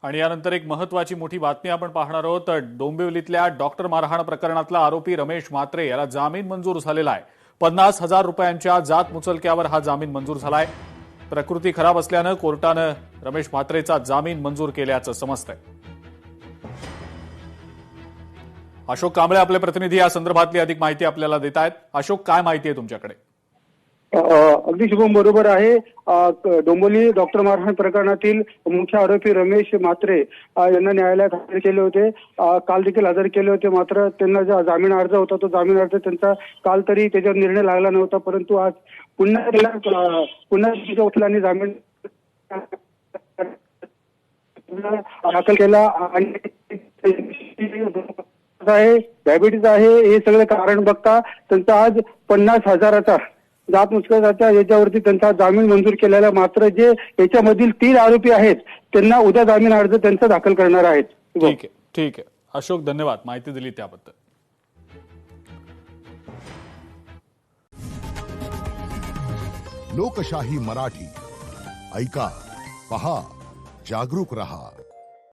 आणि यानंतर एक महत्त्वाची मोठी बातमी आपण पाहणार आहोत। डोंबिवलीतल्या डॉक्टर मारहाण प्रकरणातला आरोपी रमेश म्हात्रे याला जामीन मंजूर झालेला आहे। 50,000 रुपयांच्या जात मुचलक्यावर हा जामीन मंजूर झालाय। प्रकृती खराब असल्यानं कोर्टानं रमेश म्हात्रेचा जामीन मंजूर केल्याचं समजतंय। अशोक कांबळे आपले प्रतिनिधी या संदर्भातली अधिक माहिती आपल्याला देत आहेत। अशोक, काय माहिती आहे तुमच्याकडे? अगदी शुभम बरोबर आहे। डोंबिवली डॉक्टर मारहाण प्रकरणातील मुख्य आरोपी रमेश म्हात्रे यांना न्यायालयात हजर केले होते। काल देखील हजर केले होते, मात्र त्यांना जो जामीन अर्ज होता तो जामीन अर्ज त्यांचा काल तरी त्याच्यावर निर्णय लागला नव्हता, परंतु आज पुन्हा त्याच्या वकिलांनी जामीन दाखल केला आणि डायबिटीज आहे हे सगळं कारण बघता त्यांचा आज 50,000चा जात मुचलक्याच्या याच्यावरती त्यांचा जामीन मंजूर केलेला। मात्र जे याच्यामधील 3 आरोपी आहेत त्यांना उद्या जामीन अर्ज त्यांचा दाखल करणार आहेत। ठीक आहे अशोक, धन्यवाद माहिती दिली त्याबद्दल। लोकशाही मराठी ऐका, पहा, जागरूक रहा।